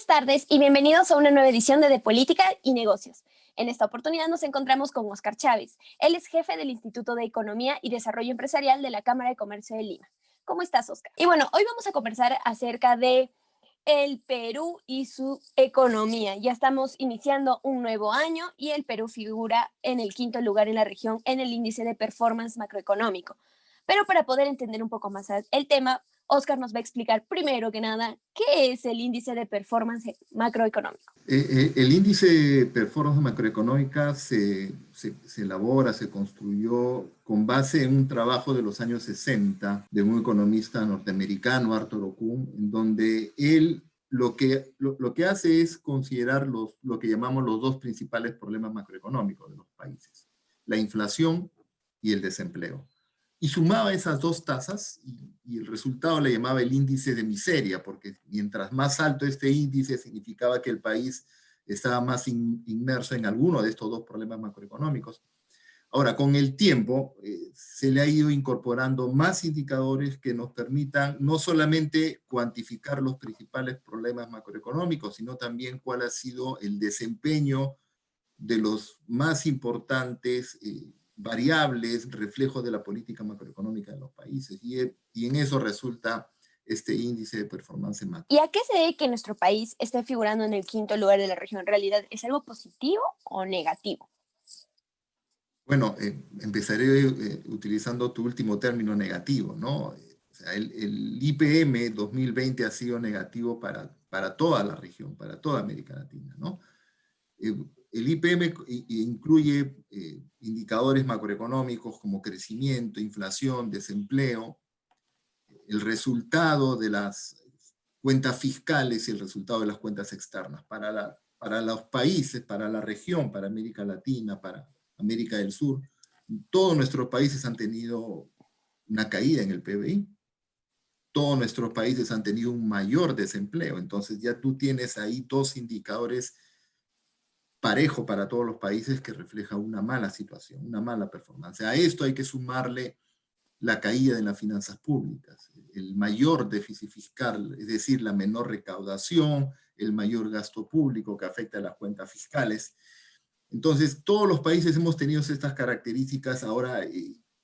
tardes y bienvenidos a una nueva edición de Política y Negocios. En esta oportunidad nos encontramos con Óscar Chávez. Él es jefe del Instituto de Economía y Desarrollo Empresarial de la Cámara de Comercio de Lima. ¿Cómo estás, Óscar? Y bueno, hoy vamos a conversar acerca de el Perú y su economía. Ya estamos iniciando un nuevo año y el Perú figura en el quinto lugar en la región en el índice de performance macroeconómico. Pero para poder entender un poco más el tema, Óscar nos va a explicar primero que nada qué es el índice de performance macroeconómico. El índice de performance macroeconómica se elabora, se construyó con base en un trabajo de los años 60 de un economista norteamericano, Arthur Okun, en donde él lo que hace es considerar lo que llamamos los dos principales problemas macroeconómicos de los países: la inflación y el desempleo. Y sumaba esas dos tasas y el resultado le llamaba el índice de miseria, porque mientras más alto este índice significaba que el país estaba más inmerso en alguno de estos dos problemas macroeconómicos. Ahora, con el tiempo se le ha ido incorporando más indicadores que nos permitan no solamente cuantificar los principales problemas macroeconómicos, sino también cuál ha sido el desempeño de los más importantes variables, reflejos de la política macroeconómica de los países. Y en eso resulta este índice de performance macro. ¿Y a qué se debe que nuestro país esté figurando en el quinto lugar de la región? ¿En realidad es algo positivo o negativo? Bueno, empezaré utilizando tu último término, negativo, ¿no? O sea, el IPM 2020 ha sido negativo para toda la región, para toda América Latina, ¿no? El IPM incluye indicadores macroeconómicos como crecimiento, inflación, desempleo, el resultado de las cuentas fiscales y el resultado de las cuentas externas. Para los países, para la región, para América Latina, para América del Sur, todos nuestros países han tenido una caída en el PBI. Todos nuestros países han tenido un mayor desempleo. Entonces ya tú tienes ahí dos indicadores parejo para todos los países que refleja una mala situación, una mala performance. A esto hay que sumarle la caída de las finanzas públicas, el mayor déficit fiscal, es decir, la menor recaudación, el mayor gasto público que afecta a las cuentas fiscales. Entonces, todos los países hemos tenido estas características. Ahora,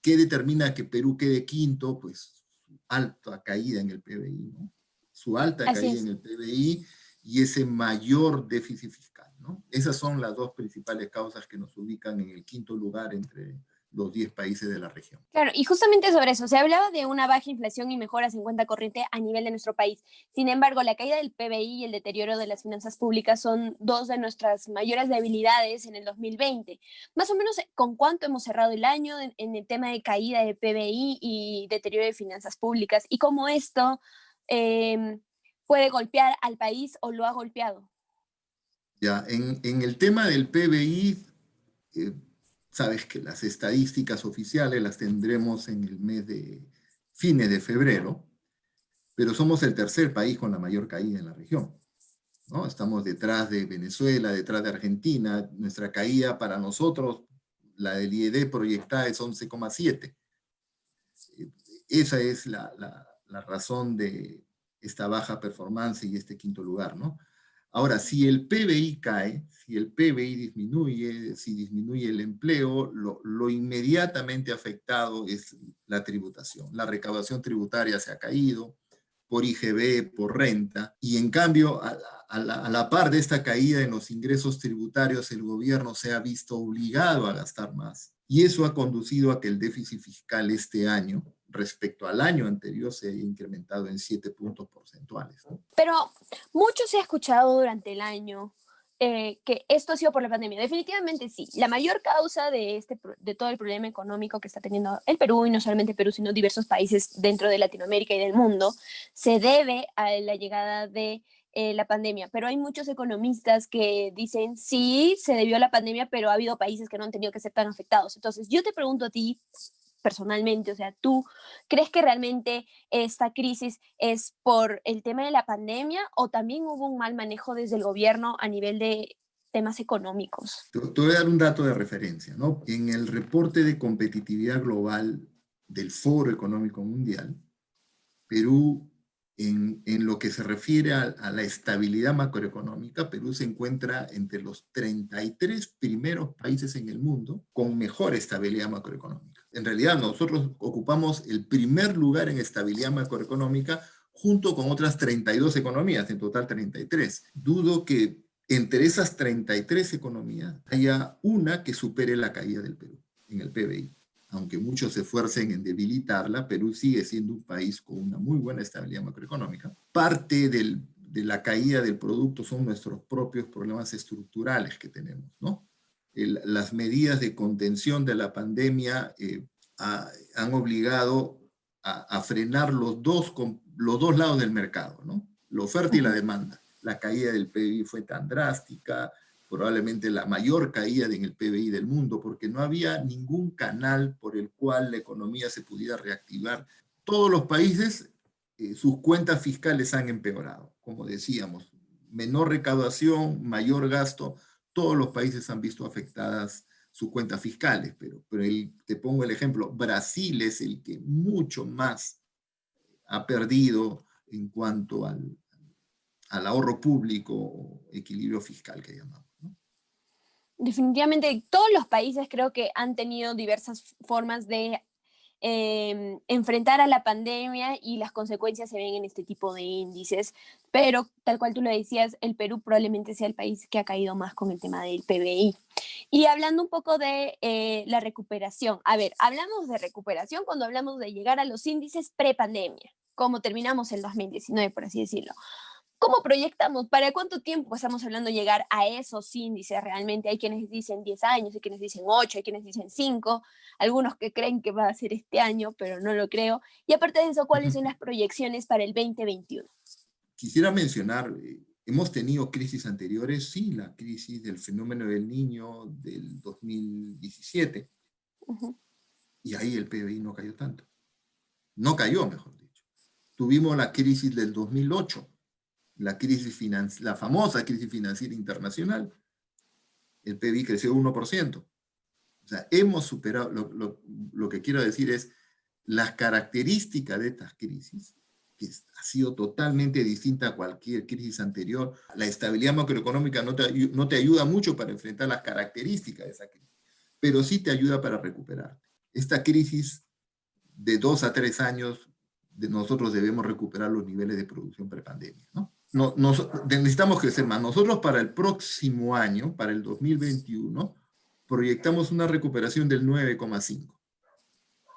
¿qué determina que Perú quede quinto? Pues su alta caída en el PBI, ¿no? Su alta caída en el PBI y ese mayor déficit fiscal, ¿no? Esas son las dos principales causas que nos ubican en el quinto lugar entre los 10 países de la región. Claro, y justamente sobre eso, se hablaba de una baja inflación y mejoras en cuenta corriente a nivel de nuestro país. Sin embargo, la caída del PBI y el deterioro de las finanzas públicas son dos de nuestras mayores debilidades en el 2020. Más o menos, ¿con cuánto hemos cerrado el año en el tema de caída de PBI y deterioro de finanzas públicas? Y cómo esto puede golpear al país o lo ha golpeado. Ya, en el tema del PBI, sabes que las estadísticas oficiales las tendremos en el mes de fines de febrero, pero somos el tercer país con la mayor caída en la región, ¿no? Estamos detrás de Venezuela, detrás de Argentina. Nuestra caída para nosotros, la del IED proyectada, es 11,7. Esa es la razón de esta baja performance y este quinto lugar, ¿no? Ahora, si el PBI cae, si el PBI disminuye, si disminuye el empleo, lo inmediatamente afectado es la tributación. La recaudación tributaria se ha caído por IGB, por renta, y en cambio, a la par de esta caída en los ingresos tributarios, el gobierno se ha visto obligado a gastar más. Y eso ha conducido a que el déficit fiscal este año, respecto al año anterior, se haya incrementado en 7 puntos porcentuales, ¿no? Pero mucho se ha escuchado durante el año que esto ha sido por la pandemia. Definitivamente sí. La mayor causa de todo el problema económico que está teniendo el Perú, y no solamente Perú, sino diversos países dentro de Latinoamérica y del mundo, se debe a la llegada de la pandemia. Pero hay muchos economistas que dicen, sí, se debió a la pandemia, pero ha habido países que no han tenido que ser tan afectados. Entonces, yo te pregunto a ti, personalmente, o sea, ¿tú crees que realmente esta crisis es por el tema de la pandemia o también hubo un mal manejo desde el gobierno a nivel de temas económicos? Te voy a dar un dato de referencia, ¿no? En el reporte de competitividad global del Foro Económico Mundial, Perú en lo que se refiere a la estabilidad macroeconómica, Perú se encuentra entre los 33 primeros países en el mundo con mejor estabilidad macroeconómica. En realidad, nosotros ocupamos el primer lugar en estabilidad macroeconómica junto con otras 32 economías, en total 33. Dudo que entre esas 33 economías haya una que supere la caída del Perú en el PBI. Aunque muchos se esfuercen en debilitarla, Perú sigue siendo un país con una muy buena estabilidad macroeconómica. Parte de la caída del producto son nuestros propios problemas estructurales que tenemos, ¿no? Las medidas de contención de la pandemia han obligado a frenar los dos lados del mercado, ¿no? La oferta y la demanda. La caída del PIB fue tan drástica, probablemente la mayor caída en el PBI del mundo, porque no había ningún canal por el cual la economía se pudiera reactivar. Todos los países, sus cuentas fiscales han empeorado, como decíamos, menor recaudación, mayor gasto, todos los países han visto afectadas sus cuentas fiscales, pero te pongo el ejemplo, Brasil es el que mucho más ha perdido en cuanto al ahorro público o equilibrio fiscal que llamamos, ¿no? Definitivamente todos los países creo que han tenido diversas formas de enfrentar a la pandemia y las consecuencias se ven en este tipo de índices, pero tal cual tú lo decías, el Perú probablemente sea el país que ha caído más con el tema del PBI. Y hablando un poco de la recuperación, a ver, hablamos de recuperación cuando hablamos de llegar a los índices pre-pandemia, como terminamos el 2019, por así decirlo. ¿Cómo proyectamos? ¿Para cuánto tiempo estamos hablando de llegar a esos índices realmente? Hay quienes dicen 10 años, hay quienes dicen 8, hay quienes dicen 5, algunos que creen que va a ser este año, pero no lo creo. Y aparte de eso, ¿cuáles son las proyecciones para el 2021? Quisiera mencionar, hemos tenido crisis anteriores, sí, la crisis del fenómeno del Niño del 2017, y ahí el PBI no cayó tanto. No cayó, mejor dicho. Tuvimos la crisis del 2008, la famosa crisis financiera internacional. El PBI creció 1%. O sea, hemos superado, lo que quiero decir es, las características de estas crisis, que ha sido totalmente distinta a cualquier crisis anterior. La estabilidad macroeconómica no te ayuda mucho para enfrentar las características de esa crisis, pero sí te ayuda para recuperarte. Esta crisis de 2 a 3 años, nosotros debemos recuperar los niveles de producción prepandemia, ¿no? Necesitamos crecer más. Nosotros para el próximo año, para el 2021, proyectamos una recuperación del 9,5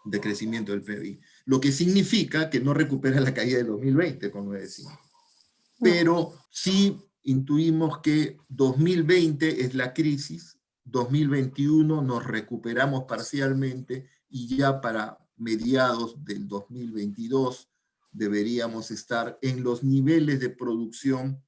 de crecimiento del PIB, lo que significa que no recupera la caída del 2020 con 9,5. Pero sí intuimos que 2020 es la crisis, 2021 nos recuperamos parcialmente y ya para mediados del 2022 deberíamos estar en los niveles de producción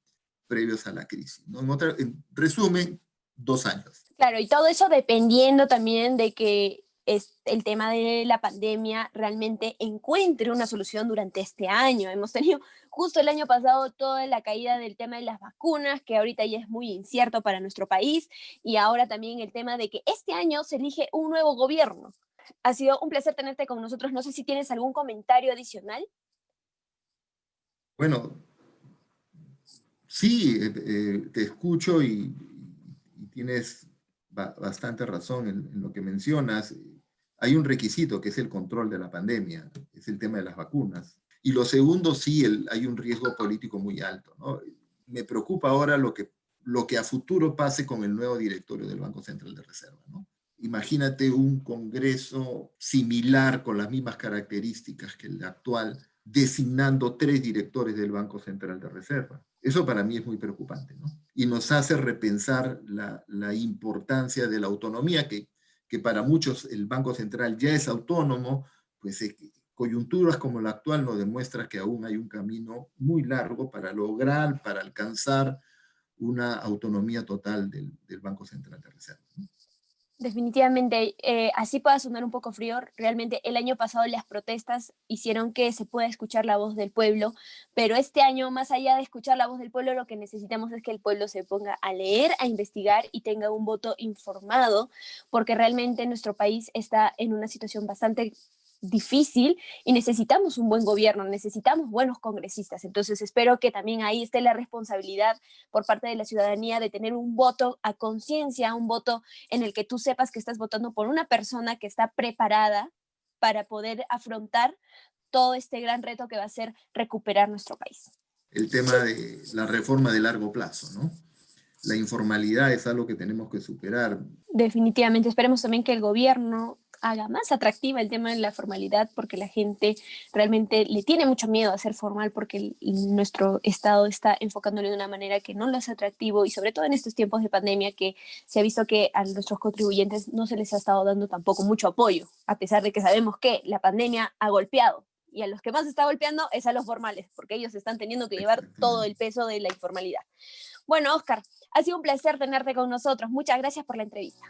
previos a la crisis, ¿no? En resumen, 2 años. Claro, y todo eso dependiendo también de que el tema de la pandemia realmente encuentre una solución durante este año. Hemos tenido justo el año pasado toda la caída del tema de las vacunas, que ahorita ya es muy incierto para nuestro país, y ahora también el tema de que este año se elige un nuevo gobierno. Ha sido un placer tenerte con nosotros. No sé si tienes algún comentario adicional. Bueno, sí, te escucho y tienes bastante razón en lo que mencionas. Hay un requisito que es el control de la pandemia, es el tema de las vacunas. Y lo segundo, sí, hay un riesgo político muy alto, ¿no? Me preocupa ahora lo que a futuro pase con el nuevo directorio del Banco Central de Reserva, ¿no? Imagínate un congreso similar con las mismas características que el actual, designando 3 directores del Banco Central de Reserva. Eso para mí es muy preocupante, ¿no? Y nos hace repensar la importancia de la autonomía, que para muchos el Banco Central ya es autónomo, pues coyunturas como la actual nos demuestra que aún hay un camino muy largo para lograr, para alcanzar una autonomía total del Banco Central de Reserva, ¿no? Definitivamente, así pueda sonar un poco frío, realmente el año pasado las protestas hicieron que se pueda escuchar la voz del pueblo, pero este año, más allá de escuchar la voz del pueblo, lo que necesitamos es que el pueblo se ponga a leer, a investigar y tenga un voto informado, porque realmente nuestro país está en una situación bastante difícil y necesitamos un buen gobierno, necesitamos buenos congresistas. Entonces espero que también ahí esté la responsabilidad por parte de la ciudadanía de tener un voto a conciencia, un voto en el que tú sepas que estás votando por una persona que está preparada para poder afrontar todo este gran reto que va a ser recuperar nuestro país. El tema de la reforma de largo plazo, ¿no? La informalidad es algo que tenemos que superar. Definitivamente, esperemos también que el gobierno haga más atractiva el tema de la formalidad, porque la gente realmente le tiene mucho miedo a ser formal, porque nuestro Estado está enfocándole de una manera que no lo hace atractivo, y sobre todo en estos tiempos de pandemia, que se ha visto que a nuestros contribuyentes no se les ha estado dando tampoco mucho apoyo, a pesar de que sabemos que la pandemia ha golpeado, y a los que más está golpeando es a los formales, porque ellos están teniendo que llevar todo el peso de la informalidad. Bueno, Oscar, ha sido un placer tenerte con nosotros. Muchas gracias por la entrevista.